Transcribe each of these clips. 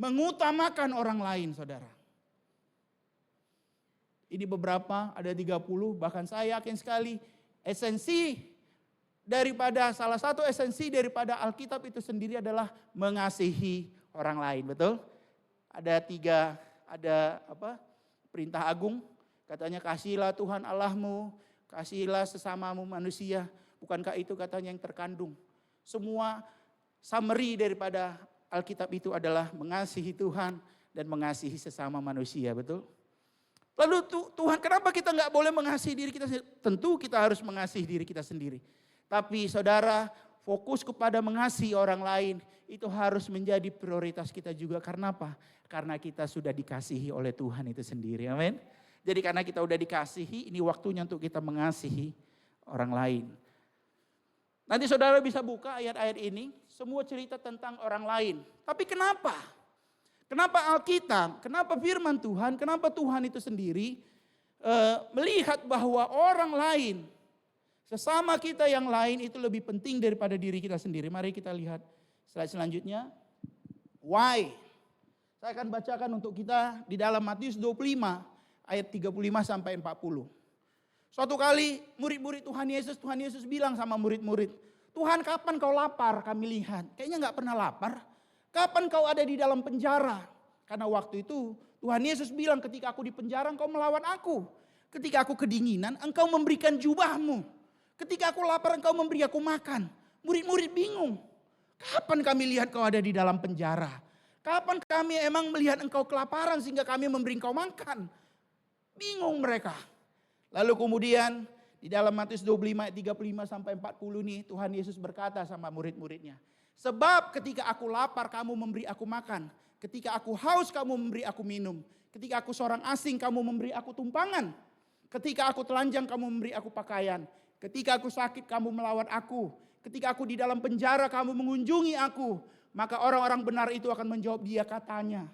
mengutamakan orang lain, saudara. Ini beberapa, ada 30, bahkan saya yakin sekali salah satu esensi daripada Alkitab itu sendiri adalah mengasihi orang lain, betul? Ada 3, perintah agung, katanya kasihilah Tuhan Allahmu, kasihilah sesamamu manusia. Bukankah itu katanya yang terkandung? Semua summary daripada Alkitab itu adalah mengasihi Tuhan dan mengasihi sesama manusia, betul? Lalu Tuhan, kenapa kita nggak boleh mengasihi diri kita sendiri? Tentu kita harus mengasihi diri kita sendiri. Tapi saudara, fokus kepada mengasihi orang lain itu harus menjadi prioritas kita juga. Karena apa? Karena kita sudah dikasihi oleh Tuhan itu sendiri. Amin. Jadi karena kita sudah dikasihi, ini waktunya untuk kita mengasihi orang lain. Nanti saudara bisa buka ayat-ayat ini, semua cerita tentang orang lain. Tapi kenapa? Kenapa Alkitab, kenapa firman Tuhan, kenapa Tuhan itu sendiri melihat bahwa orang lain, sesama kita yang lain itu lebih penting daripada diri kita sendiri. Mari kita lihat slide selanjutnya. Why? Saya akan bacakan untuk kita di dalam Matius 25 ayat 35 sampai 40. Suatu kali murid-murid Tuhan Yesus bilang sama murid-murid, Tuhan kapan kau lapar? Kami lihat, kayaknya gak pernah lapar. Kapan kau ada di dalam penjara? Karena waktu itu Tuhan Yesus bilang, ketika aku di penjara engkau melawan aku. Ketika aku kedinginan engkau memberikan jubahmu. Ketika aku lapar engkau memberi aku makan. Murid-murid bingung. Kapan kami lihat kau ada di dalam penjara? Kapan kami emang melihat engkau kelaparan sehingga kami memberi engkau makan? Bingung mereka. Lalu kemudian di dalam Matius 25 ayat 35 sampai 40 nih Tuhan Yesus berkata sama murid-muridnya. Sebab ketika aku lapar kamu memberi aku makan. Ketika aku haus kamu memberi aku minum. Ketika aku seorang asing kamu memberi aku tumpangan. Ketika aku telanjang kamu memberi aku pakaian. Ketika aku sakit kamu melawat aku. Ketika aku di dalam penjara kamu mengunjungi aku. Maka orang-orang benar itu akan menjawab dia katanya.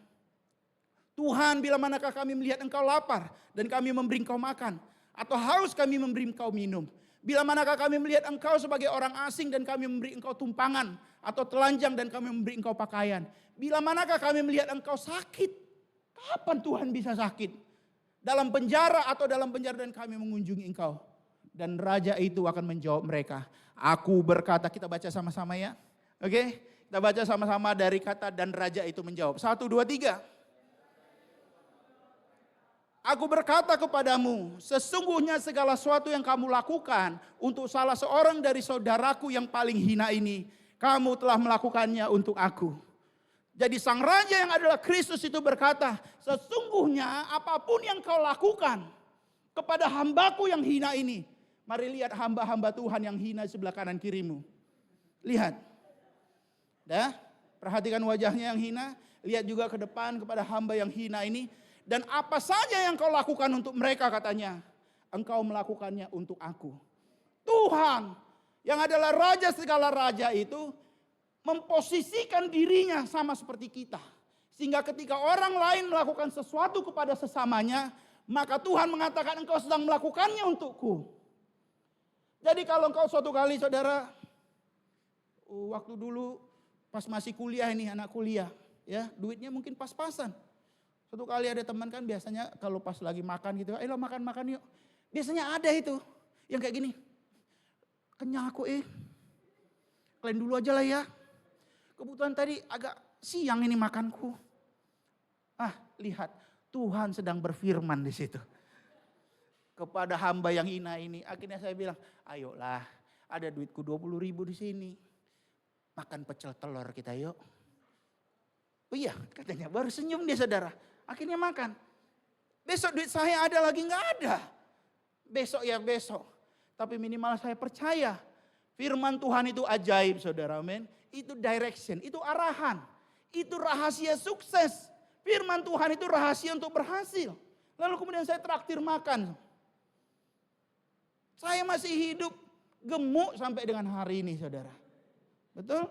Tuhan, bila manakah kami melihat engkau lapar dan kami memberi engkau makan. Atau haus kami memberi engkau minum. Bila manakah kami melihat engkau sebagai orang asing dan kami memberi engkau tumpangan. Atau telanjang dan kami memberi engkau pakaian. Bila manakah kami melihat engkau sakit. Kapan Tuhan bisa sakit? Dalam penjara atau dalam penjara dan kami mengunjungi engkau. Dan raja itu akan menjawab mereka. Aku berkata, kita baca sama-sama ya. Oke, kita baca sama-sama dari kata dan raja itu menjawab. 1, 2, 3. Aku berkata kepadamu, sesungguhnya segala sesuatu yang kamu lakukan untuk salah seorang dari saudaraku yang paling hina ini, kamu telah melakukannya untuk aku. Jadi sang raja yang adalah Kristus itu berkata, sesungguhnya apapun yang kau lakukan kepada hambaku yang hina ini. Mari lihat hamba-hamba Tuhan yang hina sebelah kanan kirimu. Lihat. Dah, perhatikan wajahnya yang hina. Lihat juga ke depan kepada hamba yang hina ini. Dan apa saja yang kau lakukan untuk mereka katanya. Engkau melakukannya untuk aku. Tuhan yang adalah raja segala raja itu memposisikan dirinya sama seperti kita. Sehingga ketika orang lain melakukan sesuatu kepada sesamanya, maka Tuhan mengatakan engkau sedang melakukannya untukku. Jadi kalau engkau suatu kali saudara, waktu dulu pas masih kuliah ini, anak kuliah, ya duitnya mungkin pas-pasan. Suatu kali ada teman kan biasanya kalau pas lagi makan gitu, ayo makan-makan yuk. Biasanya ada itu yang kayak gini, kenyang aku kalian dulu aja lah ya. Kebetulan tadi agak siang ini makanku. Lihat Tuhan sedang berfirman di situ. Kepada hamba yang hina ini, akhirnya saya bilang, ayolah ada duitku 20.000 di sini. Makan pecel telur kita yuk. Oh iya katanya, baru senyum dia saudara. Akhirnya makan. Besok duit saya ada lagi, gak ada. Besok ya besok. Tapi minimal saya percaya. Firman Tuhan itu ajaib saudara, amin. Itu direction, itu arahan. Itu rahasia sukses. Firman Tuhan itu rahasia untuk berhasil. Lalu kemudian saya traktir makan. Saya masih hidup gemuk sampai dengan hari ini saudara. Betul?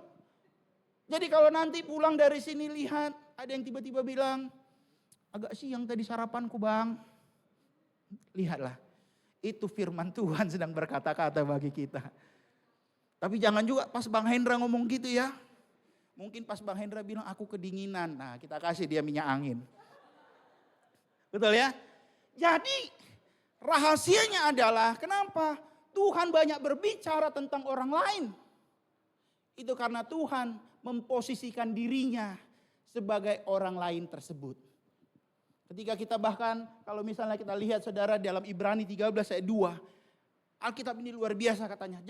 Jadi kalau nanti pulang dari sini lihat, ada yang tiba-tiba bilang, agak siang tadi sarapanku bang. Lihatlah, itu firman Tuhan sedang berkata-kata bagi kita. Tapi jangan juga pas Bang Hendra ngomong gitu ya. Mungkin pas Bang Hendra bilang aku kedinginan. Nah kita kasih dia minyak angin. Betul ya? Jadi rahasianya adalah kenapa Tuhan banyak berbicara tentang orang lain. Itu karena Tuhan memposisikan dirinya sebagai orang lain tersebut. Ketika kita bahkan kalau misalnya kita lihat saudara dalam Ibrani 13 ayat 2. Alkitab ini luar biasa katanya.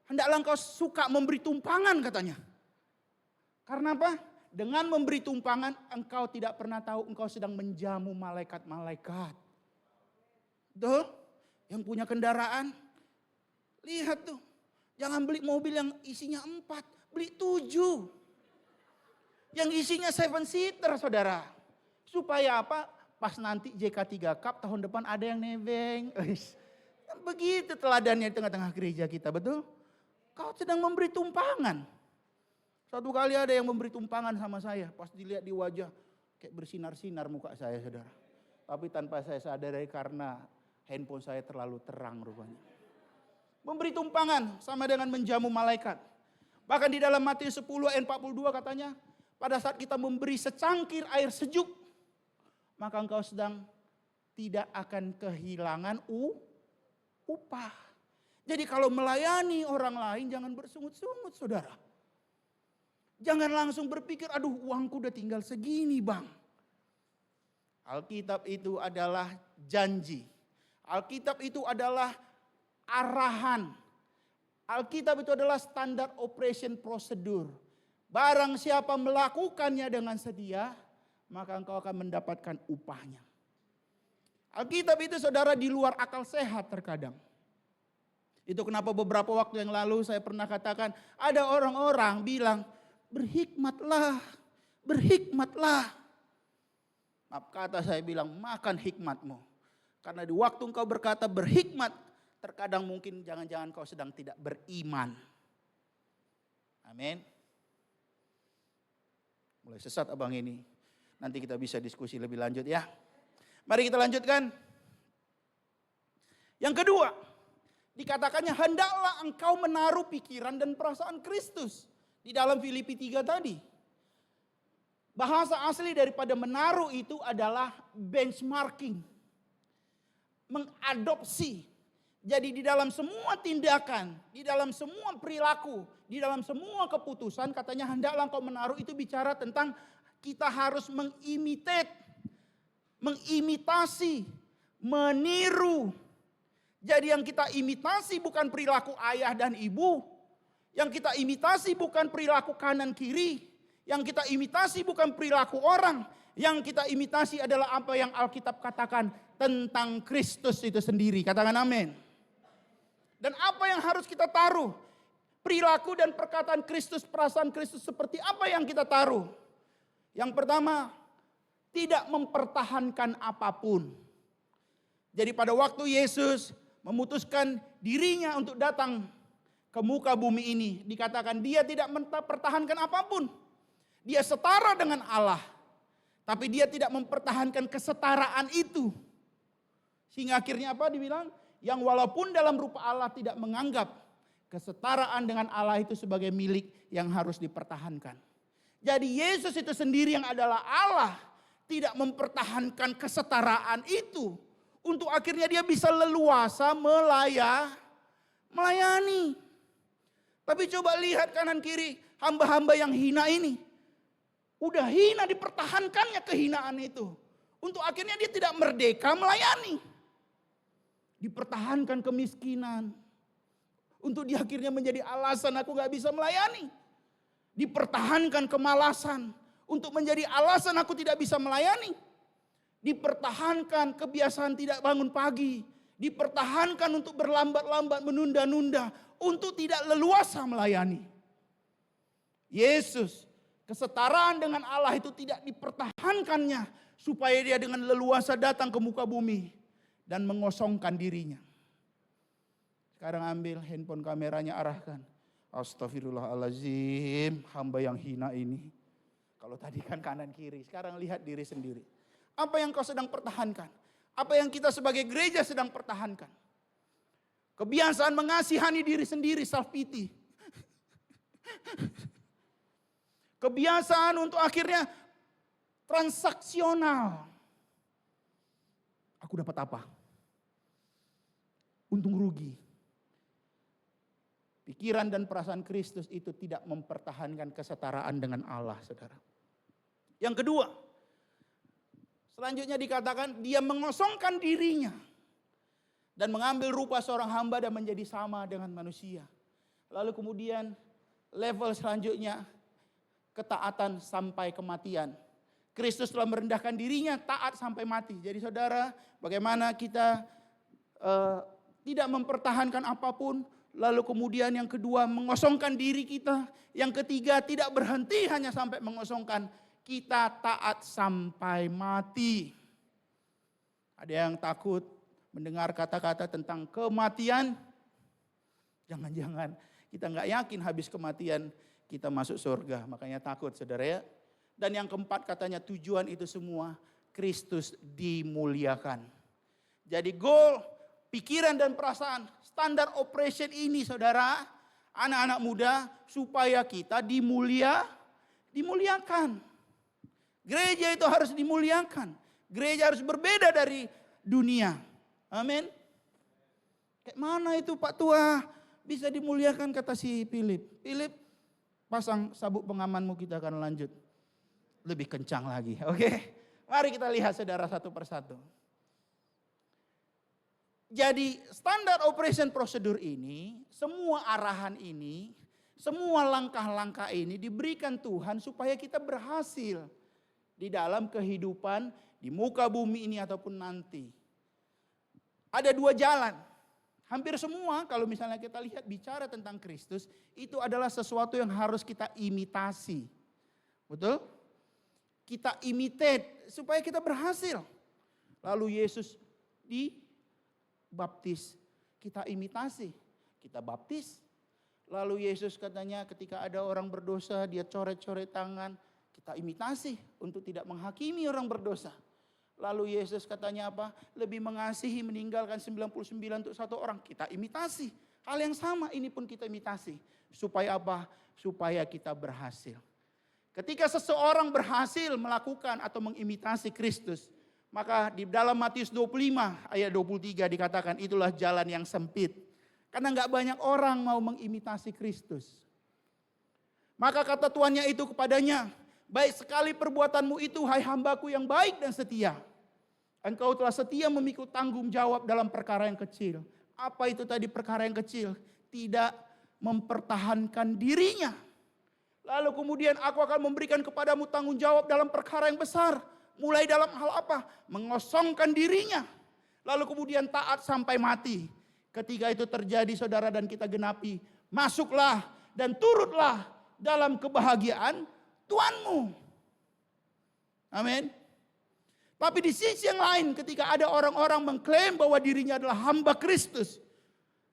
Hendaklah engkau suka memberi tumpangan katanya. Karena apa? Dengan memberi tumpangan engkau tidak pernah tahu engkau sedang menjamu malaikat-malaikat. Betul? Yang punya kendaraan. Lihat tuh. Jangan beli mobil yang isinya 4. Beli 7. Yang isinya 7-seater saudara. Supaya apa? Pas nanti JK3 Cup tahun depan ada yang nebeng. Begitu teladannya di tengah-tengah gereja kita, betul? Kau sedang memberi tumpangan. Satu kali ada yang memberi tumpangan sama saya. Pas dilihat di wajah, kayak bersinar-sinar muka saya saudara. Tapi tanpa saya sadari karena handphone saya terlalu terang rupanya. Memberi tumpangan sama dengan menjamu malaikat. Bahkan di dalam Matius 10 ayat 42 katanya, pada saat kita memberi secangkir air sejuk, maka engkau sedang tidak akan kehilangan upah. Jadi kalau melayani orang lain jangan bersungut-sungut saudara. Jangan langsung berpikir, aduh uangku udah tinggal segini bang. Alkitab itu adalah janji. Alkitab itu adalah arahan. Alkitab itu adalah standar operation prosedur. Barang siapa melakukannya dengan setia, maka engkau akan mendapatkan upahnya. Alkitab itu saudara di luar akal sehat terkadang. Itu kenapa beberapa waktu yang lalu saya pernah katakan, ada orang-orang bilang, berhikmatlah, berhikmatlah. Maaf kata saya bilang, makan hikmatmu. Karena di waktu engkau berkata berhikmat, terkadang mungkin jangan-jangan kau sedang tidak beriman. Amin. Mulai sesat abang ini. Nanti kita bisa diskusi lebih lanjut ya. Mari kita lanjutkan. Yang kedua, dikatakannya hendaklah engkau menaruh pikiran dan perasaan Kristus. Di dalam Filipi 3 tadi. Bahasa asli daripada menaruh itu adalah benchmarking. Mengadopsi. Jadi di dalam semua tindakan, di dalam semua perilaku, di dalam semua keputusan katanya hendaklah engkau menaruh itu bicara tentang kita harus mengimitasi, meniru. Jadi yang kita imitasi bukan perilaku ayah dan ibu. Yang kita imitasi bukan perilaku kanan kiri. Yang kita imitasi bukan perilaku orang. Yang kita imitasi adalah apa yang Alkitab katakan tentang Kristus itu sendiri. Katakan amin. Dan apa yang harus kita taruh? Perilaku dan perkataan Kristus, perasaan Kristus seperti apa yang kita taruh? Yang pertama, tidak mempertahankan apapun. Jadi pada waktu Yesus memutuskan dirinya untuk datang ke muka bumi ini, dikatakan dia tidak mempertahankan apapun. Dia setara dengan Allah. Tapi dia tidak mempertahankan kesetaraan itu. Sehingga akhirnya apa dibilang? Yang walaupun dalam rupa Allah tidak menganggap kesetaraan dengan Allah itu sebagai milik yang harus dipertahankan. Jadi Yesus itu sendiri yang adalah Allah tidak mempertahankan kesetaraan itu. Untuk akhirnya dia bisa leluasa melayani. Tapi coba lihat kanan kiri hamba-hamba yang hina ini. Udah hina dipertahankannya kehinaan itu. Untuk akhirnya dia tidak merdeka melayani. Dipertahankan kemiskinan. Untuk dia akhirnya menjadi alasan aku gak bisa melayani. Dipertahankan kemalasan. Untuk menjadi alasan aku tidak bisa melayani. Dipertahankan kebiasaan tidak bangun pagi. Dipertahankan untuk berlambat-lambat menunda-nunda. Untuk tidak leluasa melayani. Yesus, kesetaraan dengan Allah itu tidak dipertahankannya. Supaya dia dengan leluasa datang ke muka bumi. Dan mengosongkan dirinya. Sekarang ambil handphone kameranya arahkan. Astagfirullahaladzim, hamba yang hina ini. Kalau tadi kan kanan kiri, sekarang lihat diri sendiri. Apa yang kau sedang pertahankan? Apa yang kita sebagai gereja sedang pertahankan? Kebiasaan mengasihani diri sendiri, self pity. Kebiasaan untuk akhirnya transaksional. Aku dapat apa? Untung rugi. Pikiran dan perasaan Kristus itu tidak mempertahankan kesetaraan dengan Allah, saudara. Yang kedua, selanjutnya dikatakan dia mengosongkan dirinya dan mengambil rupa seorang hamba dan menjadi sama dengan manusia. Lalu kemudian level selanjutnya ketaatan sampai kematian. Kristus telah merendahkan dirinya, taat sampai mati. Jadi saudara, bagaimana kita tidak mempertahankan apapun. Lalu kemudian yang kedua mengosongkan diri kita. Yang ketiga tidak berhenti hanya sampai mengosongkan. Kita taat sampai mati. Ada yang takut mendengar kata-kata tentang kematian. Jangan-jangan kita nggak yakin habis kematian kita masuk surga. Makanya takut saudara ya. Dan yang keempat katanya tujuan itu semua Kristus dimuliakan. Jadi goal, pikiran dan perasaan, standar operation ini saudara, anak-anak muda supaya kita dimuliakan. Gereja itu harus dimuliakan. Gereja harus berbeda dari dunia. Amin. Kayak mana itu Pak Tua bisa dimuliakan kata si Philip. Philip, pasang sabuk pengamanmu, kita akan lanjut. Lebih kencang lagi. Oke. Mari kita lihat saudara satu persatu. Jadi standar operation prosedur ini, semua arahan ini, semua langkah-langkah ini diberikan Tuhan supaya kita berhasil di dalam kehidupan di muka bumi ini ataupun nanti. Ada dua jalan. Hampir semua kalau misalnya kita lihat bicara tentang Kristus, itu adalah sesuatu yang harus kita imitasi. Betul? Kita imitate supaya kita berhasil. Lalu Yesus dibaptis, kita imitasi, kita baptis. Lalu Yesus katanya ketika ada orang berdosa, dia coret-coret tangan, kita imitasi untuk tidak menghakimi orang berdosa. Lalu Yesus katanya apa? Lebih mengasihi meninggalkan 99 untuk satu orang. Kita imitasi. Hal yang sama ini pun kita imitasi. Supaya apa? Supaya kita berhasil. Ketika seseorang berhasil melakukan atau mengimitasi Kristus, maka di dalam Matius 25 ayat 23 dikatakan itulah jalan yang sempit. Karena enggak banyak orang mau mengimitasi Kristus. Maka kata tuannya itu kepadanya, baik sekali perbuatanmu itu hai hambaku yang baik dan setia. Engkau telah setia memikul tanggung jawab dalam perkara yang kecil. Apa itu tadi perkara yang kecil? Tidak mempertahankan dirinya. Lalu kemudian aku akan memberikan kepadamu tanggung jawab dalam perkara yang besar. Mulai dalam hal apa? Mengosongkan dirinya. Lalu kemudian taat sampai mati. Ketika itu terjadi saudara dan kita genapi. Masuklah dan turutlah dalam kebahagiaan Tuhanmu. Amin. Tapi di sisi yang lain ketika ada orang-orang mengklaim bahwa dirinya adalah hamba Kristus.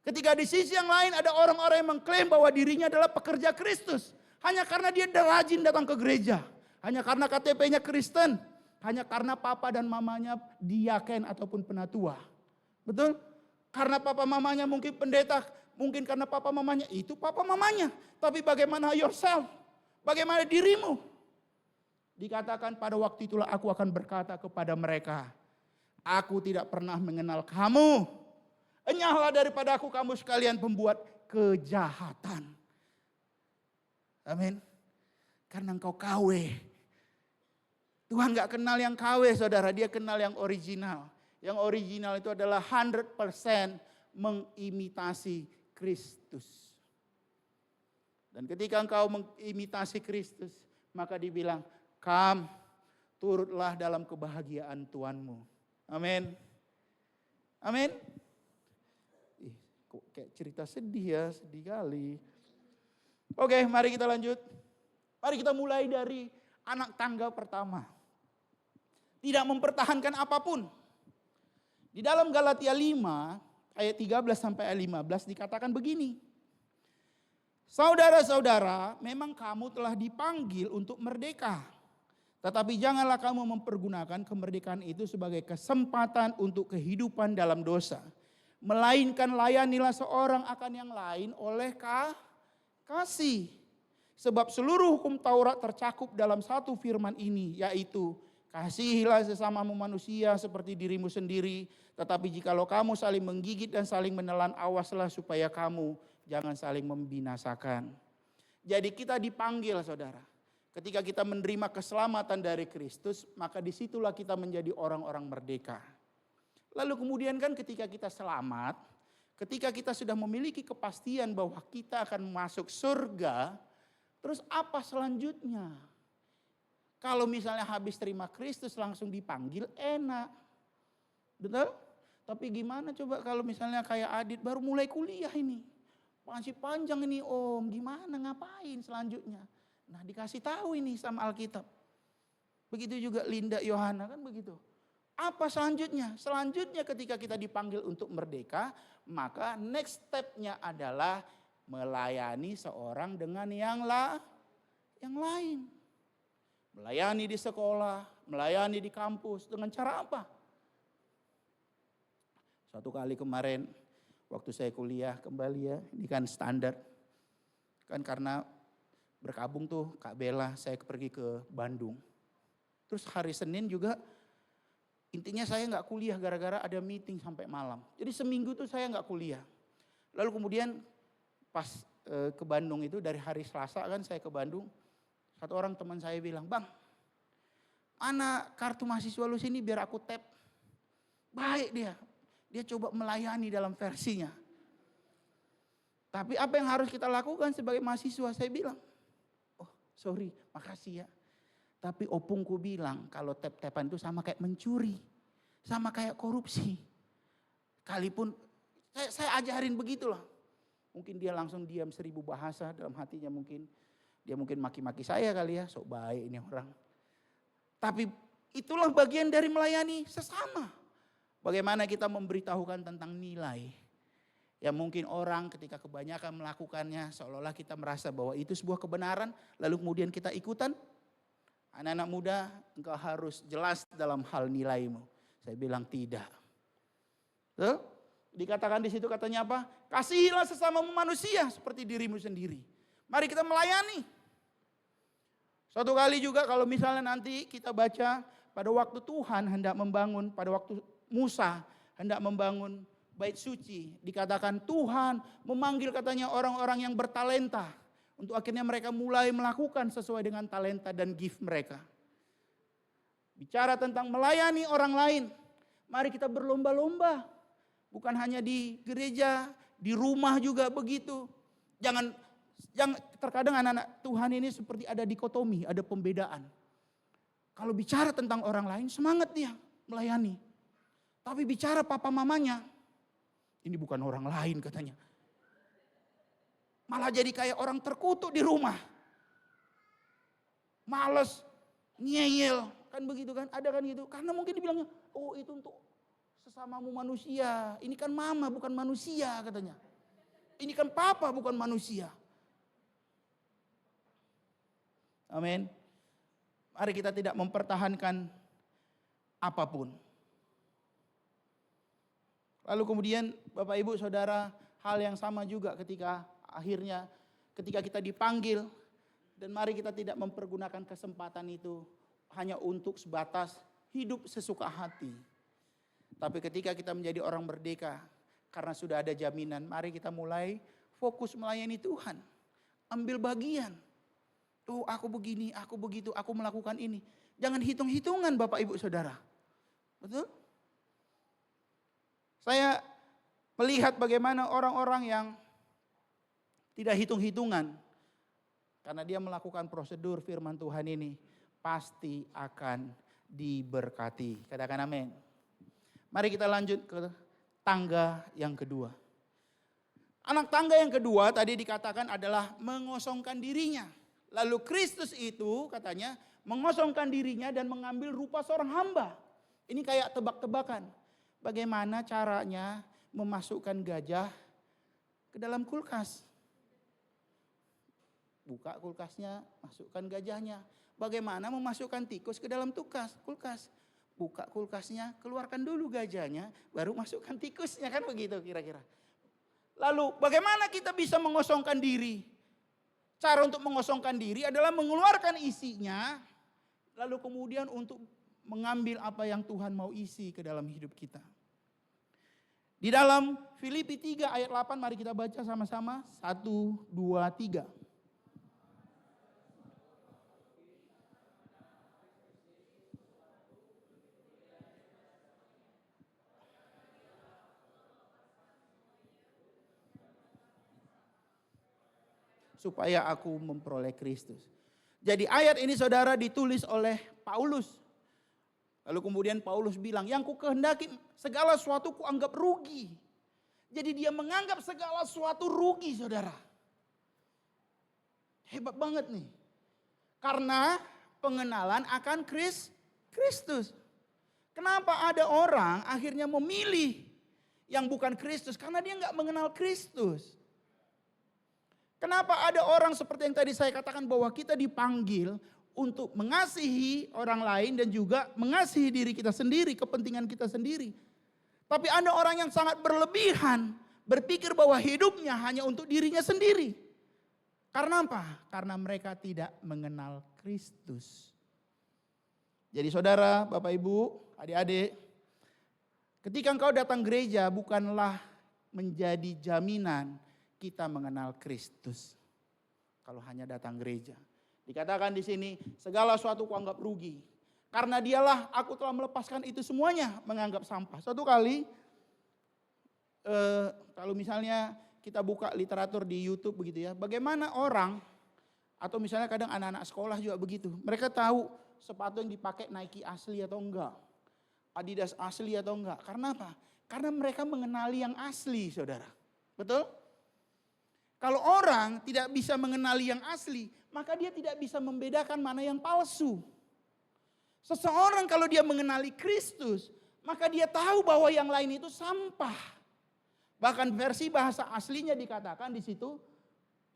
Ketika di sisi yang lain ada orang-orang yang mengklaim bahwa dirinya adalah pekerja Kristus. Hanya karena dia rajin datang ke gereja. Hanya karena KTP-nya Kristen. Hanya karena papa dan mamanya diaken ataupun penatua. Betul? Karena papa mamanya mungkin pendeta. Mungkin karena papa mamanya itu papa mamanya. Tapi bagaimana yourself? Bagaimana dirimu? Dikatakan pada waktu itulah aku akan berkata kepada mereka. Aku tidak pernah mengenal kamu. Enyahlah daripada aku kamu sekalian pembuat kejahatan. Amin. Karena engkau KW. Tuhan gak kenal yang KW saudara. Dia kenal yang original. Yang original itu adalah 100% mengimitasi Kristus. Dan ketika engkau mengimitasi Kristus. Maka dibilang, come, turutlah dalam kebahagiaan Tuhanmu. Amin. Amin. Kok kayak cerita sedih ya, sedih kali. Oke, mari kita lanjut. Mari kita mulai dari anak tangga pertama. Tidak mempertahankan apapun. Di dalam Galatia 5 ayat 13 sampai ayat 15 dikatakan begini. Saudara-saudara, memang kamu telah dipanggil untuk merdeka. Tetapi janganlah kamu mempergunakan kemerdekaan itu sebagai kesempatan untuk kehidupan dalam dosa. Melainkan layanilah seorang akan yang lain oleh kasih. Sebab seluruh hukum Taurat tercakup dalam satu firman ini, yaitu kasihilah sesamamu manusia seperti dirimu sendiri. Tetapi jikalau kamu saling menggigit dan saling menelan, awaslah supaya kamu jangan saling membinasakan. Jadi kita dipanggil saudara. Ketika kita menerima keselamatan dari Kristus, maka disitulah kita menjadi orang-orang merdeka. Lalu kemudian kan ketika kita selamat, ketika kita sudah memiliki kepastian bahwa kita akan masuk surga, terus apa selanjutnya? Kalau misalnya habis terima Kristus langsung dipanggil, enak. Betul? Tapi gimana coba kalau misalnya kayak Adit baru mulai kuliah ini. Masih panjang ini om, gimana ngapain selanjutnya? Nah dikasih tahu ini sama Alkitab. Begitu juga Linda Yohana kan begitu. Apa selanjutnya? Selanjutnya ketika kita dipanggil untuk merdeka, maka next step-nya adalah melayani seorang dengan yang lain. Melayani di sekolah, melayani di kampus. Dengan cara apa? Suatu kali kemarin waktu saya kuliah kembali ya, ini kan standar. Kan karena berkabung tuh Kak Bella, saya pergi ke Bandung. Terus hari Senin juga intinya saya nggak kuliah gara-gara ada meeting sampai malam. Jadi seminggu tuh saya nggak kuliah. Lalu kemudian pas ke Bandung itu dari hari Selasa kan saya ke Bandung. Satu orang teman saya bilang, "Bang, mana kartu mahasiswa lu sini biar aku tap." Baik dia. Dia coba melayani dalam versinya. Tapi apa yang harus kita lakukan sebagai mahasiswa? Saya bilang, "Oh sorry, makasih ya. Tapi opungku bilang kalau tap-tapan itu sama kayak mencuri. Sama kayak korupsi. Kalipun saya ajarin begitulah." Mungkin dia langsung diam 1000 bahasa dalam hatinya mungkin. Dia mungkin maki-maki saya kali ya, sok baik ini orang. Tapi itulah bagian dari melayani sesama. Bagaimana kita memberitahukan tentang nilai. Ya mungkin orang ketika kebanyakan melakukannya seolah-olah kita merasa bahwa itu sebuah kebenaran. Lalu kemudian kita ikutan. Anak-anak muda engkau harus jelas dalam hal nilaimu. Saya bilang tidak. Tuh, dikatakan di situ katanya apa? Kasihilah sesamamu manusia seperti dirimu sendiri. Mari kita melayani. Suatu kali juga kalau misalnya nanti kita baca pada waktu Tuhan hendak membangun, pada waktu Musa hendak membangun bait suci. Dikatakan Tuhan memanggil katanya orang-orang yang bertalenta. Untuk akhirnya mereka mulai melakukan sesuai dengan talenta dan gift mereka. Bicara tentang melayani orang lain. Mari kita berlomba-lomba. Bukan hanya di gereja, di rumah juga begitu. Jangan terkadang anak-anak Tuhan ini seperti ada dikotomi, ada pembedaan. Kalau bicara tentang orang lain semangat dia melayani. Tapi bicara papa mamanya, ini bukan orang lain katanya. Malah jadi kayak orang terkutuk di rumah. Males, ngeyel, kan begitu kan? Ada kan gitu. Karena mungkin dibilangnya, oh itu untuk sesamamu manusia. Ini kan mama bukan manusia katanya. Ini kan papa bukan manusia. Amin. Mari kita tidak mempertahankan apapun. Lalu kemudian Bapak Ibu Saudara, hal yang sama juga ketika akhirnya ketika kita dipanggil dan mari kita tidak mempergunakan kesempatan itu hanya untuk sebatas hidup sesuka hati. Tapi ketika kita menjadi orang merdeka karena sudah ada jaminan, mari kita mulai fokus melayani Tuhan. Ambil bagian. Oh aku begini, aku begitu, aku melakukan ini. Jangan hitung-hitungan Bapak Ibu Saudara. Betul? Saya melihat bagaimana orang-orang yang tidak hitung-hitungan. Karena dia melakukan prosedur firman Tuhan ini. Pasti akan diberkati. Katakan amin. Mari kita lanjut ke tangga yang kedua. Anak tangga yang kedua tadi dikatakan adalah mengosongkan dirinya. Lalu Kristus itu katanya mengosongkan dirinya dan mengambil rupa seorang hamba. Ini kayak tebak-tebakan. Bagaimana caranya memasukkan gajah ke dalam kulkas? Buka kulkasnya, masukkan gajahnya. Bagaimana memasukkan tikus ke dalam kulkas? Buka kulkasnya, keluarkan dulu gajahnya, baru masukkan tikusnya, kan begitu kira-kira. Lalu bagaimana kita bisa mengosongkan diri? Cara untuk mengosongkan diri adalah mengeluarkan isinya, lalu kemudian untuk mengambil apa yang Tuhan mau isi ke dalam hidup kita. Di dalam Filipi 3 ayat 8 mari kita baca sama-sama. 1, 2, 3. Supaya aku memperoleh Kristus. Jadi ayat ini saudara ditulis oleh Paulus. Lalu kemudian Paulus bilang, yang ku kehendaki segala sesuatu ku anggap rugi. Jadi dia menganggap segala sesuatu rugi saudara. Hebat banget nih. Karena pengenalan akan Kristus. Kenapa ada orang akhirnya memilih yang bukan Kristus? Karena dia nggak mengenal Kristus. Kenapa ada orang seperti yang tadi saya katakan bahwa kita dipanggil untuk mengasihi orang lain dan juga mengasihi diri kita sendiri, kepentingan kita sendiri. Tapi ada orang yang sangat berlebihan, berpikir bahwa hidupnya hanya untuk dirinya sendiri. Karena apa? Karena mereka tidak mengenal Kristus. Jadi saudara, Bapak Ibu, adik-adik, ketika engkau datang gereja bukanlah menjadi jaminan kita mengenal Kristus. Kalau hanya datang gereja. Dikatakan di sini, segala sesuatu kuanggap rugi. Karena dialah aku telah melepaskan itu semuanya menganggap sampah. Suatu kali, kalau misalnya kita buka literatur di YouTube begitu ya. Bagaimana orang, atau misalnya kadang anak-anak sekolah juga begitu. Mereka tahu sepatu yang dipakai Nike asli atau enggak. Adidas asli atau enggak. Karena apa? Karena mereka mengenali yang asli saudara. Betul? Kalau orang tidak bisa mengenali yang asli, maka dia tidak bisa membedakan mana yang palsu. Seseorang kalau dia mengenali Kristus, maka dia tahu bahwa yang lain itu sampah. Bahkan versi bahasa aslinya dikatakan di situ,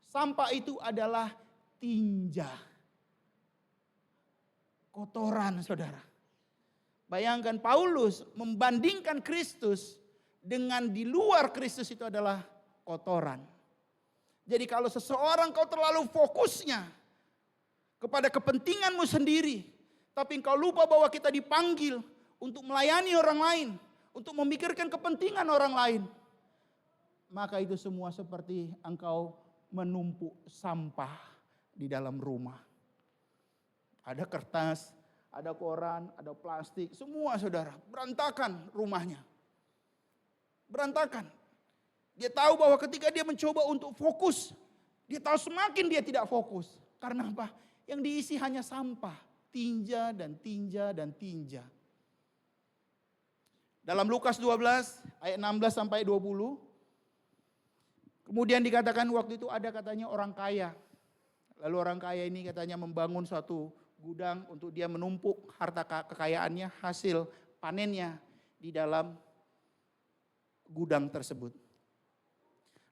sampah itu adalah tinja. Kotoran saudara. Bayangkan Paulus membandingkan Kristus dengan di luar Kristus itu adalah kotoran. Jadi kalau seseorang kau terlalu fokusnya kepada kepentinganmu sendiri. Tapi engkau lupa bahwa kita dipanggil untuk melayani orang lain. Untuk memikirkan kepentingan orang lain. Maka itu semua seperti engkau menumpuk sampah di dalam rumah. Ada kertas, ada koran, ada plastik. Semua saudara, berantakan rumahnya. Berantakan. Dia tahu bahwa ketika dia mencoba untuk fokus, dia tahu semakin dia tidak fokus. Karena apa? Yang diisi hanya sampah, tinja dan tinja dan tinja. Dalam Lukas 12 ayat 16 sampai 20. Kemudian dikatakan waktu itu ada katanya orang kaya. Lalu orang kaya ini katanya membangun suatu gudang untuk dia menumpuk harta kekayaannya, hasil panennya di dalam gudang tersebut.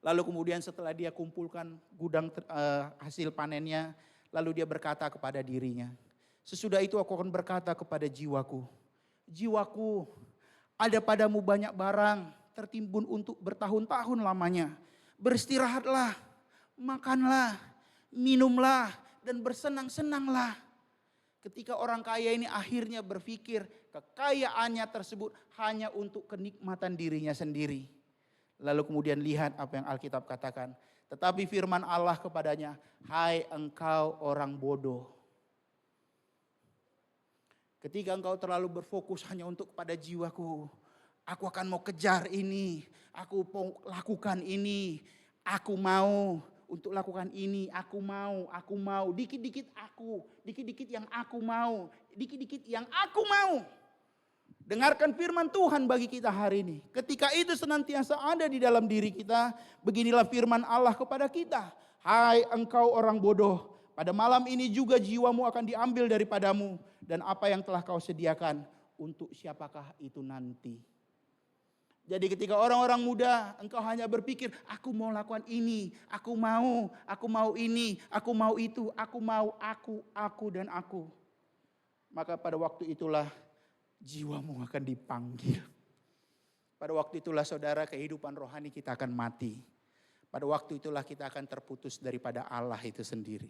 Lalu kemudian setelah dia kumpulkan gudang hasil panennya, lalu dia berkata kepada dirinya, sesudah itu aku akan berkata kepada jiwaku, jiwaku, ada padamu banyak barang tertimbun untuk bertahun-tahun lamanya. Beristirahatlah, makanlah, minumlah, dan bersenang-senanglah. Ketika orang kaya ini akhirnya berpikir kekayaannya tersebut hanya untuk kenikmatan dirinya sendiri. Lalu kemudian lihat apa yang Alkitab katakan. Tetapi firman Allah kepadanya, hai engkau orang bodoh. Ketika engkau terlalu berfokus hanya untuk kepada jiwaku. Aku akan mau kejar ini. Aku mau lakukan ini. Aku mau untuk lakukan ini. Aku mau. Dikit-dikit aku. Dikit-dikit yang aku mau. Dikit-dikit yang aku mau. Dengarkan firman Tuhan bagi kita hari ini. Ketika itu senantiasa ada di dalam diri kita. Beginilah firman Allah kepada kita. Hai engkau orang bodoh. Pada malam ini juga jiwamu akan diambil daripadamu. Dan apa yang telah kau sediakan untuk siapakah itu nanti. Jadi ketika orang-orang muda engkau hanya berpikir. Aku mau lakukan ini. Aku mau ini. Aku mau itu. Aku mau aku dan aku. Maka pada waktu itulah jiwamu akan dipanggil. Pada waktu itulah saudara kehidupan rohani kita akan mati. pada waktu itulah kita akan terputus daripada Allah itu sendiri.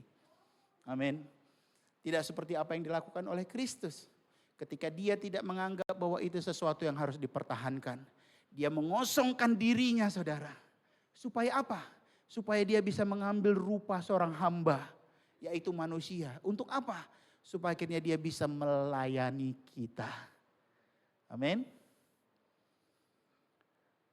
Amin. Tidak seperti apa yang dilakukan oleh Kristus. Ketika dia tidak menganggap bahwa itu sesuatu yang harus dipertahankan. Dia mengosongkan dirinya, saudara. Supaya apa? Supaya dia bisa mengambil rupa seorang hamba, yaitu manusia. Untuk apa? Supaya akhirnya dia bisa melayani kita. Amin.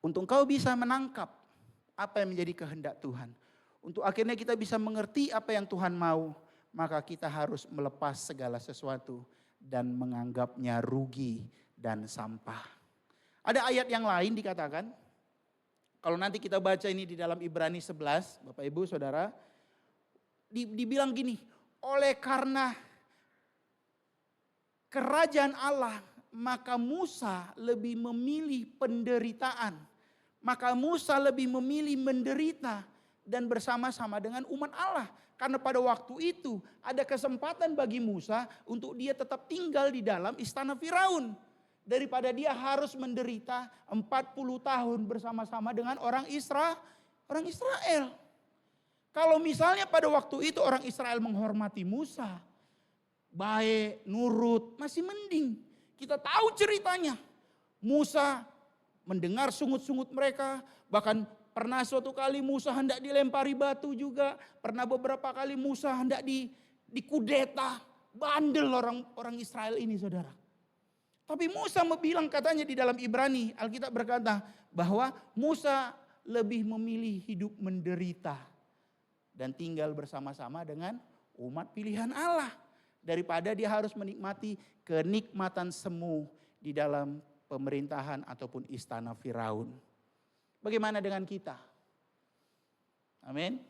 Untuk engkau bisa menangkap apa yang menjadi kehendak Tuhan. Untuk akhirnya kita bisa mengerti apa yang Tuhan mau. Maka kita harus melepas segala sesuatu dan menganggapnya rugi dan sampah. Ada ayat yang lain dikatakan, kalau nanti kita baca ini di dalam Ibrani 11, Bapak Ibu Saudara, dibilang gini, oleh karena kerajaan Allah, maka Musa lebih memilih penderitaan. Maka Musa lebih memilih menderita dan bersama-sama dengan umat Allah. Karena pada waktu itu ada kesempatan bagi Musa untuk dia tetap tinggal di dalam istana Firaun. Daripada dia harus menderita 40 tahun bersama-sama dengan orang Israel. Kalau misalnya pada waktu itu orang Israel menghormati Musa, baik, nurut, masih mending. Kita tahu ceritanya. Musa mendengar sungut-sungut mereka, bahkan pernah suatu kali Musa hendak dilempari batu juga. Pernah beberapa kali Musa hendak dikudeta. Bandel orang Israel ini, saudara. Tapi Musa bilang katanya di dalam Ibrani, Alkitab berkata bahwa Musa lebih memilih hidup menderita dan tinggal bersama-sama dengan umat pilihan Allah. Daripada dia harus menikmati kenikmatan semu di dalam pemerintahan ataupun istana Firaun. Bagaimana dengan kita? Amin.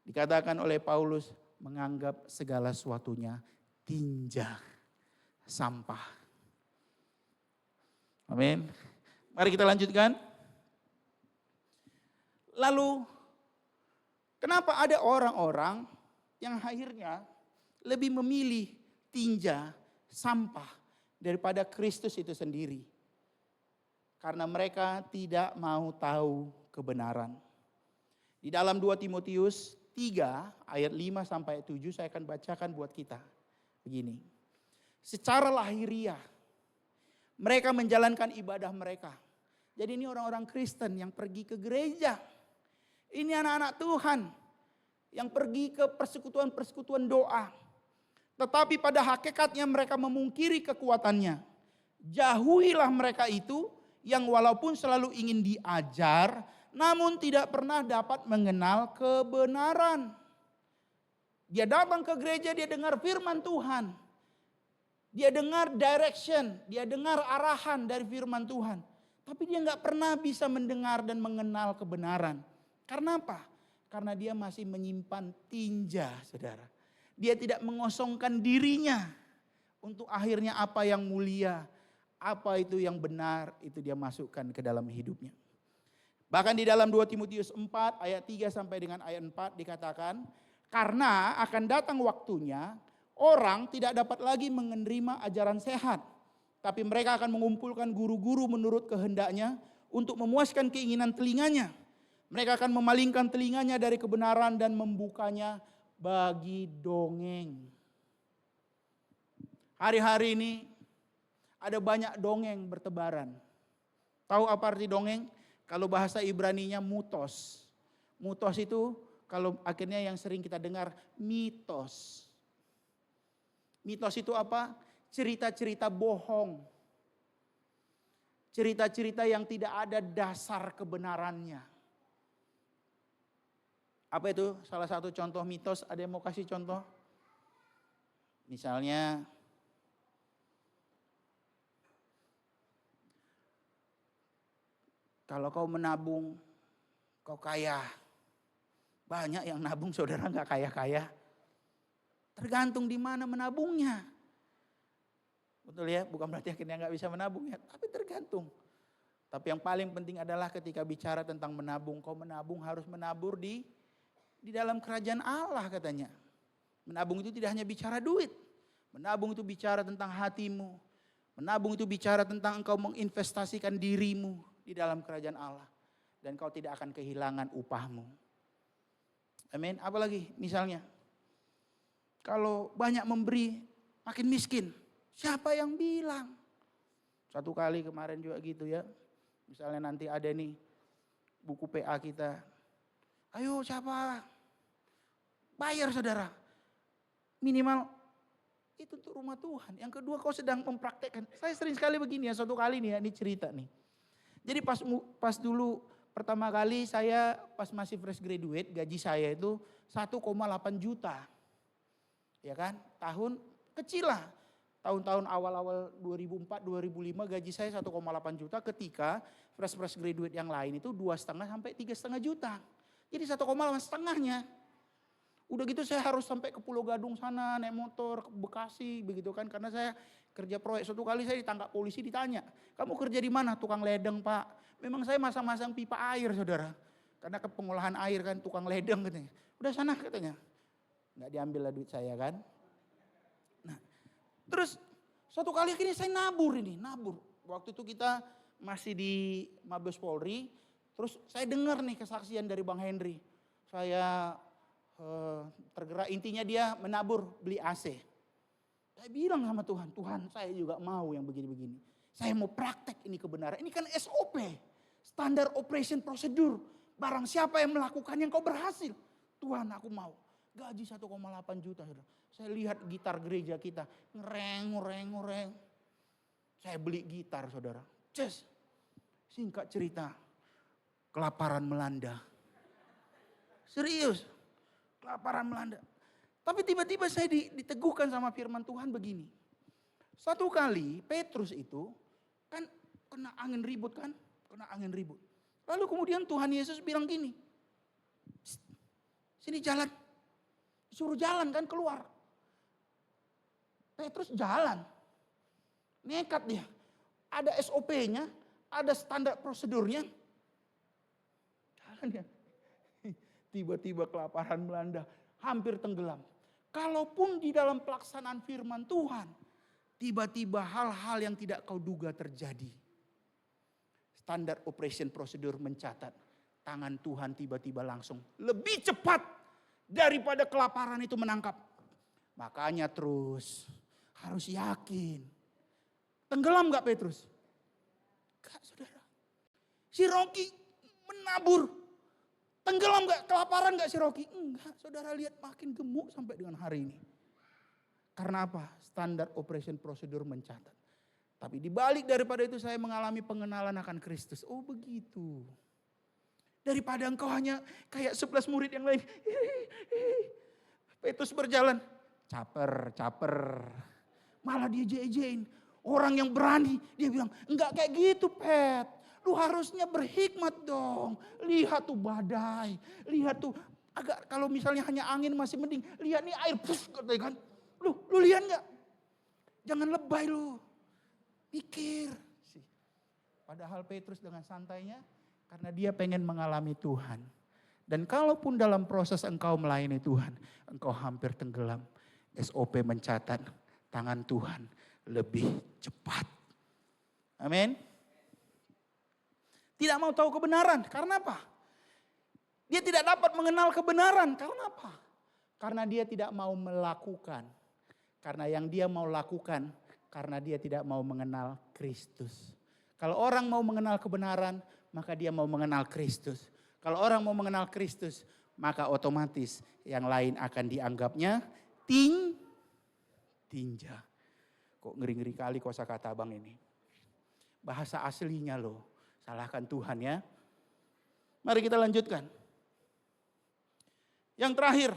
Dikatakan oleh Paulus menganggap segala sesuatunya tinja, sampah. Amin. Mari kita lanjutkan. Lalu kenapa ada orang-orang yang akhirnya lebih memilih tinja, sampah daripada Kristus itu sendiri? Karena mereka tidak mau tahu kebenaran. Di dalam 2 Timotius 3 ayat 5 sampai 7 saya akan bacakan buat kita. Begini. Secara lahiriah mereka menjalankan ibadah mereka. Jadi ini orang-orang Kristen yang pergi ke gereja. Ini anak-anak Tuhan yang pergi ke persekutuan-persekutuan doa. Tetapi pada hakikatnya mereka memungkiri kekuatannya. Jauhilah mereka itu yang walaupun selalu ingin diajar, namun tidak pernah dapat mengenal kebenaran. Dia datang ke gereja, dia dengar firman Tuhan. Dia dengar direction, dia dengar arahan dari firman Tuhan. Tapi dia gak pernah bisa mendengar dan mengenal kebenaran. Karena apa? Karena dia masih menyimpan tinja, saudara. Dia tidak mengosongkan dirinya untuk akhirnya apa yang mulia, apa itu yang benar, itu dia masukkan ke dalam hidupnya. Bahkan di dalam 2 Timotius 4 ayat 3 sampai dengan ayat 4 dikatakan, karena akan datang waktunya, orang tidak dapat lagi menerima ajaran sehat. Tapi mereka akan mengumpulkan guru-guru menurut kehendaknya untuk memuaskan keinginan telinganya. Mereka akan memalingkan telinganya dari kebenaran dan membukanya bagi dongeng. Hari-hari ini ada banyak dongeng bertebaran. Tahu apa arti dongeng? Kalau bahasa Ibraninya mutos. Mutos itu kalau akhirnya yang sering kita dengar mitos. Mitos itu apa? Cerita-cerita bohong. Cerita-cerita yang tidak ada dasar kebenarannya. Apa itu? Salah satu contoh mitos, ada yang mau kasih contoh? Misalnya, kalau kau menabung, kau kaya. Banyak yang nabung, saudara gak kaya-kaya. Tergantung di mana menabungnya. Betul ya, bukan berarti akhirnya gak bisa menabung ya, tapi tergantung. Tapi yang paling penting adalah ketika bicara tentang menabung, kau menabung harus menabur di dalam kerajaan Allah katanya. Menabung itu tidak hanya bicara duit. Menabung itu bicara tentang hatimu. Menabung itu bicara tentang engkau menginvestasikan dirimu di dalam kerajaan Allah. dan kau tidak akan kehilangan upahmu. Amin. Apalagi misalnya, kalau banyak memberi makin miskin. Siapa yang bilang? Satu kali kemarin juga gitu ya. Misalnya nanti ada nih buku PA kita. Ayo siapa? Bayar saudara. Minimal itu untuk rumah Tuhan. Yang kedua kau sedang mempraktekkan. Saya sering sekali begini ya, suatu kali nih ya, ini cerita nih. Jadi pas dulu pertama kali saya pas masih fresh graduate, gaji saya itu 1,8 juta. Ya kan? Tahun kecil lah. Tahun-tahun awal-awal 2004, 2005 gaji saya 1,8 juta ketika fresh graduate yang lain itu 2,5 sampai 3,5 juta. Jadi 1,8 setengahnya. Udah gitu saya harus sampai ke Pulau Gadung sana, naik motor ke Bekasi begitu kan. Karena saya kerja proyek. Suatu kali saya ditangkap polisi ditanya, kamu kerja di mana? Tukang ledeng pak. Memang saya masang-masang pipa air saudara. Karena ke pengolahan air kan, tukang ledeng katanya. Udah sana katanya. Nggak diambil lah duit saya kan. Nah, terus suatu kali akhirnya saya nabur. Waktu itu kita masih di Mabes Polri. Terus saya dengar nih kesaksian dari Bang Henry. Saya tergerak, intinya dia menabur beli AC. Saya bilang sama Tuhan, Tuhan saya juga mau yang begini-begini. Saya mau praktek ini kebenaran. Ini kan SOP, Standard Operation Procedure. Barang siapa yang melakukan yang kau berhasil. Tuhan aku mau. Gaji 1,8 juta. Saya lihat gitar gereja kita. Ngereng. Saya beli gitar saudara. Singkat cerita. Kelaparan melanda. Serius. Kelaparan melanda. Tapi tiba-tiba saya diteguhkan sama firman Tuhan begini. Satu kali Petrus itu kan kena angin ribut kan. Lalu kemudian Tuhan Yesus bilang gini. Sini jalan. Suruh jalan kan keluar. Petrus jalan. Nekat dia. Ada SOP-nya. Ada standar prosedurnya. Jalan dia. Tiba-tiba kelaparan melanda, hampir tenggelam. Kalaupun di dalam pelaksanaan firman Tuhan, tiba-tiba hal-hal yang tidak kau duga terjadi. Standar operation prosedur mencatat, tangan Tuhan tiba-tiba langsung lebih cepat daripada kelaparan itu menangkap. Makanya terus harus yakin. Tenggelam gak Petrus? Gak saudara. Si Rocky menabur. Tenggelam gak? Kelaparan gak si Rocky? Enggak, saudara lihat makin gemuk sampai dengan hari ini. Karena apa? Standar operation prosedur mencatat. Tapi dibalik daripada itu saya mengalami pengenalan akan Kristus. Oh begitu. Daripada engkau hanya kayak 11 murid yang lain. Petrus berjalan. Caper. Malah dia jejein. Orang yang berani dia bilang, enggak kayak gitu Pet. Lu harusnya berhikmat dong. Lihat tuh badai. Lihat tuh agak kalau misalnya hanya angin masih mending. Lihat nih air pus kan. Lu lihat gak? Jangan lebay lu. Pikir. Padahal Petrus dengan santainya. Karena dia pengen mengalami Tuhan. Dan kalaupun dalam proses engkau melayani Tuhan. Engkau hampir tenggelam. SOP mencatat. Tangan Tuhan lebih cepat. Amin. Tidak mau tahu kebenaran. Karena apa? Dia tidak dapat mengenal kebenaran. Karena apa? Karena dia tidak mau melakukan. Karena yang dia mau lakukan. Karena dia tidak mau mengenal Kristus. Kalau orang mau mengenal kebenaran. Maka dia mau mengenal Kristus. Kalau orang mau mengenal Kristus. Maka otomatis yang lain akan dianggapnya tinja. Kok ngeri-ngeri kali kosakata abang ini. Bahasa aslinya loh. Salahkan Tuhan ya. Mari kita lanjutkan. Yang terakhir.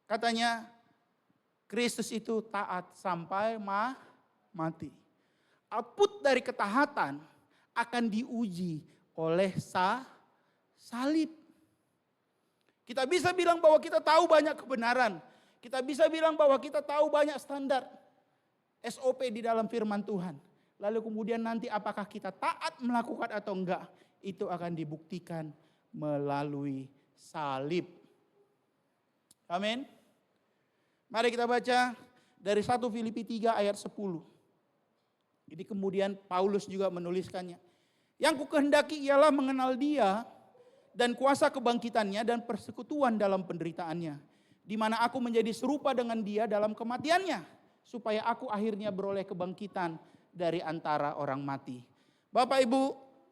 Katanya Kristus itu taat sampai mati. Output dari ketaatan akan diuji oleh salib. Kita bisa bilang bahwa kita tahu banyak kebenaran. Kita bisa bilang bahwa kita tahu banyak standar SOP di dalam firman Tuhan. Lalu kemudian nanti apakah kita taat melakukan atau enggak. Itu akan dibuktikan melalui salib. Amin. Mari kita baca dari 1 Filipi 3 ayat 10. Ini kemudian Paulus juga menuliskannya. Yang kukehendaki ialah mengenal Dia dan kuasa kebangkitannya dan persekutuan dalam penderitaannya, di mana aku menjadi serupa dengan Dia dalam kematiannya, supaya aku akhirnya beroleh kebangkitan dari antara orang mati. Bapak Ibu,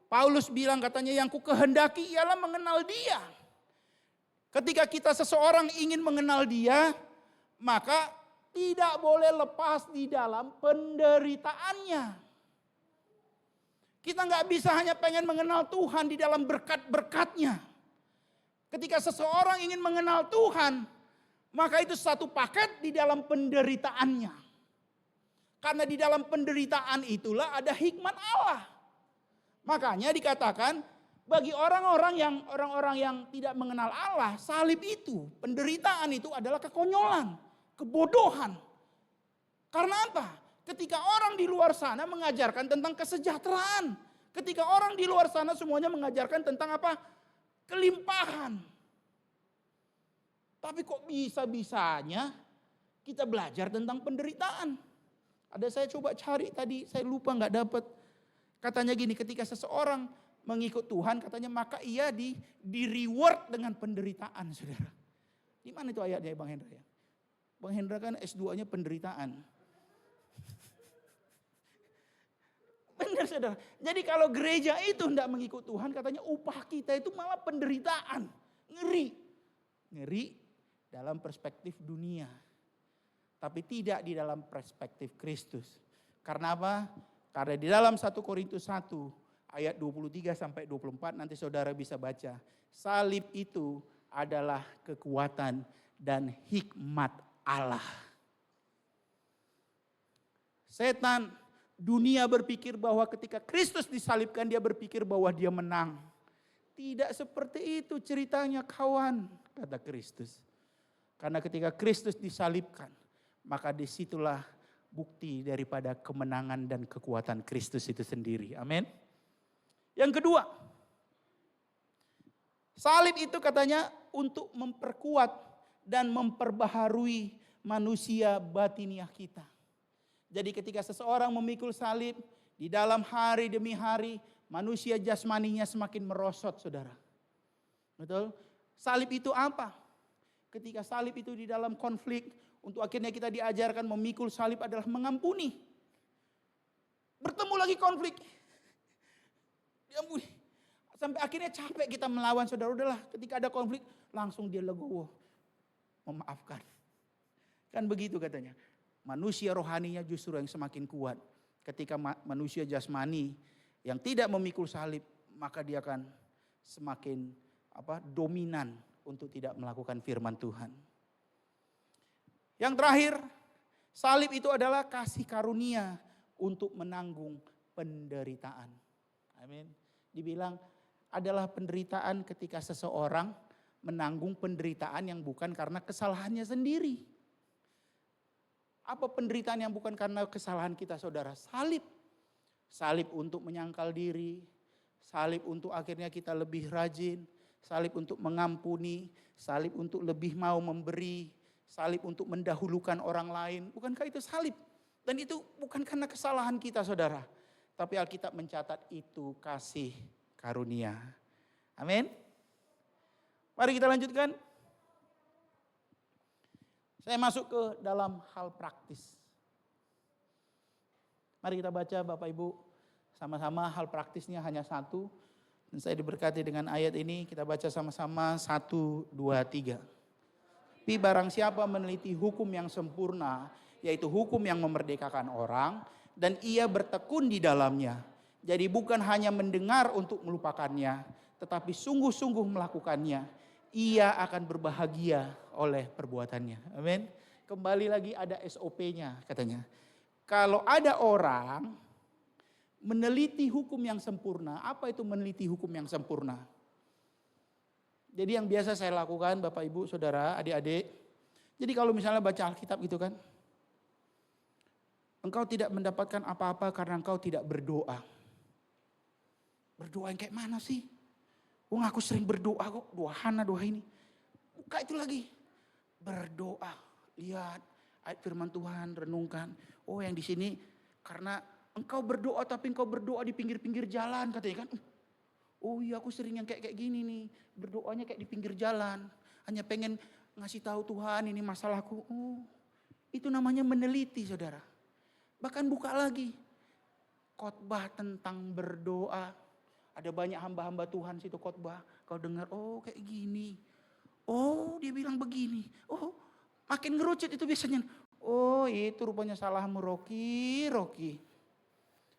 Paulus bilang katanya yang kukehendaki ialah mengenal Dia. Ketika kita seseorang ingin mengenal Dia, maka tidak boleh lepas di dalam penderitaannya. Kita nggak bisa hanya pengen mengenal Tuhan di dalam berkat-berkatnya. Ketika seseorang ingin mengenal Tuhan, maka itu satu paket di dalam penderitaannya. Karena di dalam penderitaan itulah ada hikmat Allah. Makanya dikatakan bagi orang-orang yang tidak mengenal Allah, salib itu, penderitaan itu adalah kekonyolan, kebodohan. Karena apa? Ketika orang di luar sana mengajarkan tentang kesejahteraan. Ketika orang di luar sana semuanya mengajarkan tentang apa? Kelimpahan. Tapi kok bisa-bisanya kita belajar tentang penderitaan. Ada saya coba cari tadi, saya lupa nggak dapat. Katanya gini, ketika seseorang mengikut Tuhan, katanya maka ia di reward dengan penderitaan, saudara. Di mana itu ayatnya Bang Hendra ya? Bang Hendra kan S2-nya penderitaan. Benar saudara. Jadi kalau gereja itu tidak mengikut Tuhan, katanya upah kita itu malah penderitaan. Ngeri. Ngeri dalam perspektif dunia. Tapi tidak di dalam perspektif Kristus. Karena apa? Karena di dalam 1 Korintus 1 ayat 23 sampai 24 nanti saudara bisa baca. Salib itu adalah kekuatan dan hikmat Allah. Setan, dunia berpikir bahwa ketika Kristus disalibkan dia berpikir bahwa dia menang. Tidak seperti itu ceritanya kawan, kata Kristus. Karena ketika Kristus disalibkan, maka disitulah bukti daripada kemenangan dan kekuatan Kristus itu sendiri. Amin. Yang kedua, salib itu katanya untuk memperkuat dan memperbaharui manusia batiniah kita. Jadi ketika seseorang memikul salib, di dalam hari demi hari, manusia jasmaninya semakin merosot, saudara. Betul? Salib itu apa? Ketika salib itu di dalam konflik, untuk akhirnya kita diajarkan memikul salib adalah mengampuni. Bertemu lagi konflik. Diampuni. Sampai akhirnya capek kita melawan, saudara. Udahlah, ketika ada konflik, langsung dia legowo. Memaafkan. Kan begitu katanya. Manusia rohaninya justru yang semakin kuat. Ketika manusia jasmani yang tidak memikul salib, maka dia akan semakin dominan untuk tidak melakukan firman Tuhan. Yang terakhir, salib itu adalah kasih karunia untuk menanggung penderitaan. Amin. Dibilang adalah penderitaan ketika seseorang menanggung penderitaan yang bukan karena kesalahannya sendiri. Apa penderitaan yang bukan karena kesalahan kita, saudara? Salib. Salib untuk menyangkal diri. Salib untuk akhirnya kita lebih rajin. Salib untuk mengampuni. Salib untuk lebih mau memberi. Salib untuk mendahulukan orang lain. Bukankah itu salib? Dan itu bukan karena kesalahan kita, saudara. Tapi Alkitab mencatat itu kasih karunia. Amin. Mari kita lanjutkan. Saya masuk ke dalam hal praktis. Mari kita baca Bapak Ibu sama-sama, hal praktisnya hanya satu. Dan saya diberkati dengan ayat ini, kita baca sama-sama 1, 2, 3. Tapi barang siapa meneliti hukum yang sempurna, yaitu hukum yang memerdekakan orang, dan ia bertekun di dalamnya. Jadi bukan hanya mendengar untuk melupakannya, tetapi sungguh-sungguh melakukannya. Ia akan berbahagia oleh perbuatannya. Amin. Kembali lagi ada SOP-nya katanya. Kalau ada orang meneliti hukum yang sempurna, apa itu meneliti hukum yang sempurna? Jadi yang biasa saya lakukan Bapak Ibu, Saudara, adik-adik. Jadi kalau misalnya baca Alkitab gitu kan. Engkau tidak mendapatkan apa-apa karena engkau tidak berdoa. Berdoa yang kayak mana sih? Wong aku sering berdoa kok, doa Hana, doa ini. Buka itu lagi. Berdoa, lihat ayat firman Tuhan, renungkan. Oh yang di sini karena Engkau berdoa tapi engkau berdoa di pinggir-pinggir jalan katanya kan. Oh iya aku sering yang kayak gini nih. Berdoanya kayak di pinggir jalan. Hanya pengen ngasih tahu Tuhan ini masalahku. Oh, itu namanya meneliti saudara. Bahkan buka lagi. Khotbah tentang berdoa. Ada banyak hamba-hamba Tuhan situ khotbah. Kau dengar oh kayak gini. Oh dia bilang begini. Oh makin ngerucut itu biasanya. Oh itu rupanya salahmu Rocky.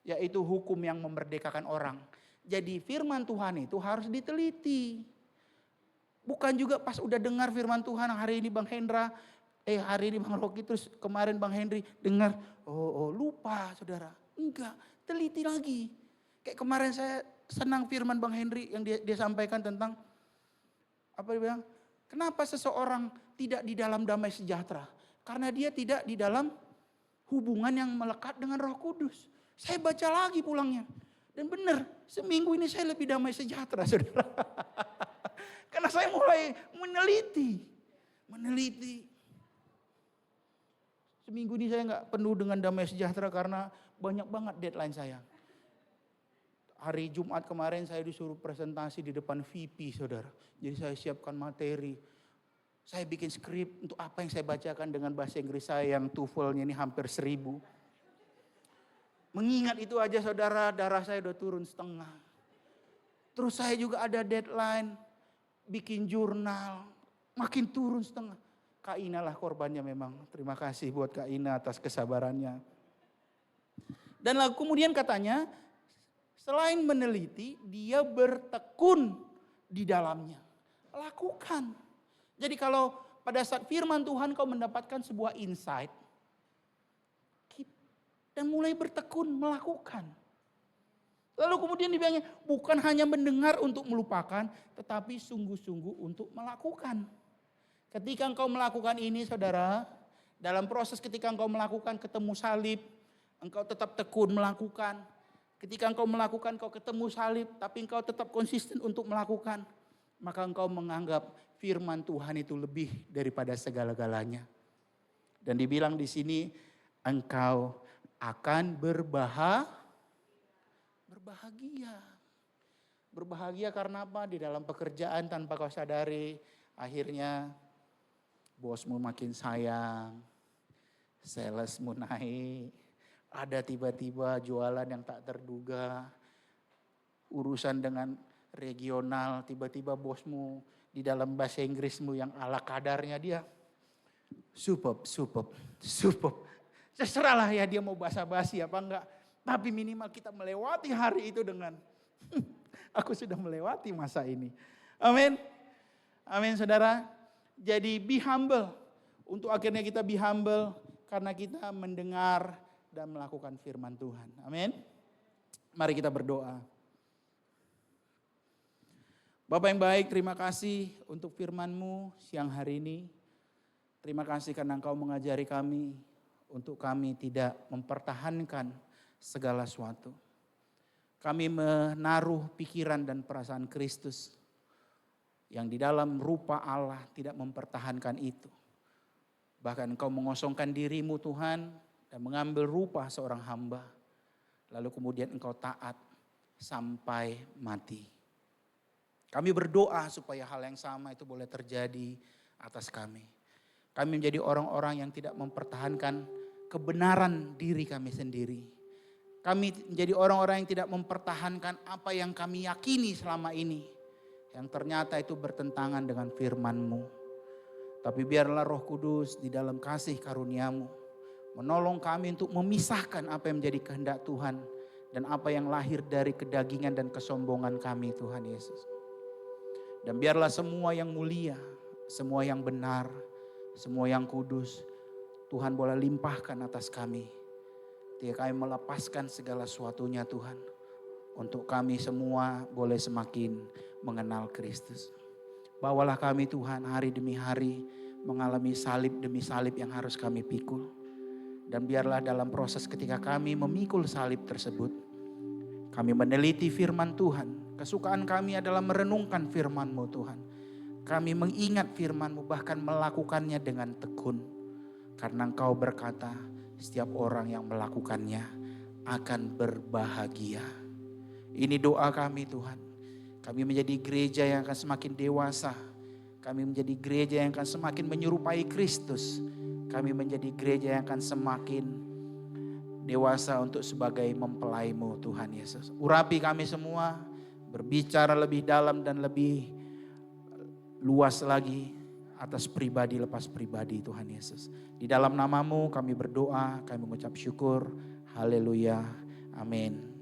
Yaitu hukum yang memerdekakan orang. Jadi firman Tuhan itu harus diteliti. Bukan juga pas udah dengar firman Tuhan hari ini Bang Hendra. Hari ini Bang Rocky terus kemarin Bang Henry dengar. Oh lupa saudara. Enggak, teliti lagi. Kayak kemarin saya senang firman Bang Henry yang dia sampaikan tentang. Apa dia bilang? Kenapa seseorang tidak di dalam damai sejahtera? Karena dia tidak di dalam hubungan yang melekat dengan Roh Kudus. Saya baca lagi pulangnya. Dan benar, seminggu ini saya lebih damai sejahtera, saudara. Karena saya mulai meneliti. Seminggu ini saya nggak penuh dengan damai sejahtera karena banyak banget deadline saya. Hari Jumat kemarin saya disuruh presentasi di depan VP, saudara. Jadi saya siapkan materi. Saya bikin skrip untuk apa yang saya bacakan dengan bahasa Inggris saya yang TOEFL-nya ini hampir 1000. Mengingat itu aja saudara, darah saya udah turun setengah. Terus saya juga ada deadline, bikin jurnal, makin turun setengah. Kak Ina lah korbannya memang. Terima kasih buat Kak Ina atas kesabarannya. Dan lalu kemudian katanya, selain meneliti, dia bertekun di dalamnya. Lakukan. Jadi kalau pada saat firman Tuhan kau mendapatkan sebuah insight, dan mulai bertekun melakukan. Lalu kemudian dibilangnya bukan hanya mendengar untuk melupakan, tetapi sungguh-sungguh untuk melakukan. Ketika engkau melakukan ini saudara, dalam proses ketika engkau melakukan ketemu salib, engkau tetap tekun melakukan. Ketika engkau melakukan kau ketemu salib, tapi engkau tetap konsisten untuk melakukan. Maka engkau menganggap firman Tuhan itu lebih daripada segala-galanya. Dan dibilang di sini engkau akan berbahagia. Berbahagia karena apa? Di dalam pekerjaan tanpa kau sadari, akhirnya bosmu makin sayang, salesmu naik, ada tiba-tiba jualan yang tak terduga, urusan dengan regional, tiba-tiba bosmu di dalam bahasa Inggrismu yang ala kadarnya dia, superb. Terserahlah ya dia mau basa-basi apa enggak. Tapi minimal kita melewati hari itu dengan aku sudah melewati masa ini. Amin. Amin saudara. Jadi be humble. Untuk akhirnya kita be humble karena kita mendengar dan melakukan firman Tuhan. Amin. Mari kita berdoa. Bapak yang baik, terima kasih untuk firman-Mu siang hari ini. Terima kasih karena Engkau mengajari kami untuk kami tidak mempertahankan segala sesuatu. Kami menaruh pikiran dan perasaan Kristus yang di dalam rupa Allah tidak mempertahankan itu. Bahkan Engkau mengosongkan diri-Mu Tuhan dan mengambil rupa seorang hamba. Lalu kemudian Engkau taat sampai mati. Kami berdoa supaya hal yang sama itu boleh terjadi atas kami. Kami menjadi orang-orang yang tidak mempertahankan kebenaran diri kami sendiri. Kami menjadi orang-orang yang tidak mempertahankan apa yang kami yakini selama ini. Yang ternyata itu bertentangan dengan firman-Mu. Tapi biarlah Roh Kudus di dalam kasih karunia-Mu menolong kami untuk memisahkan apa yang menjadi kehendak Tuhan dan apa yang lahir dari kedagingan dan kesombongan kami Tuhan Yesus. Dan biarlah semua yang mulia, semua yang benar, semua yang kudus, Tuhan boleh limpahkan atas kami. Ketika kami melepaskan segala sesuatunya Tuhan. Untuk kami semua boleh semakin mengenal Kristus. Bawalah kami Tuhan hari demi hari mengalami salib demi salib yang harus kami pikul. Dan biarlah dalam proses ketika kami memikul salib tersebut, kami meneliti firman Tuhan. Kesukaan kami adalah merenungkan firman-Mu Tuhan. Kami mengingat firman-Mu bahkan melakukannya dengan tekun. Karena Engkau berkata setiap orang yang melakukannya akan berbahagia. Ini doa kami Tuhan. Kami menjadi gereja yang akan semakin dewasa. Kami menjadi gereja yang akan semakin menyerupai Kristus. Kami menjadi gereja yang akan semakin dewasa untuk sebagai mempelai-Mu Tuhan Yesus. Urapi kami semua, berbicara lebih dalam dan lebih luas lagi atas pribadi lepas pribadi Tuhan Yesus. Di dalam nama-Mu kami berdoa, kami mengucap syukur. Haleluya. Amin.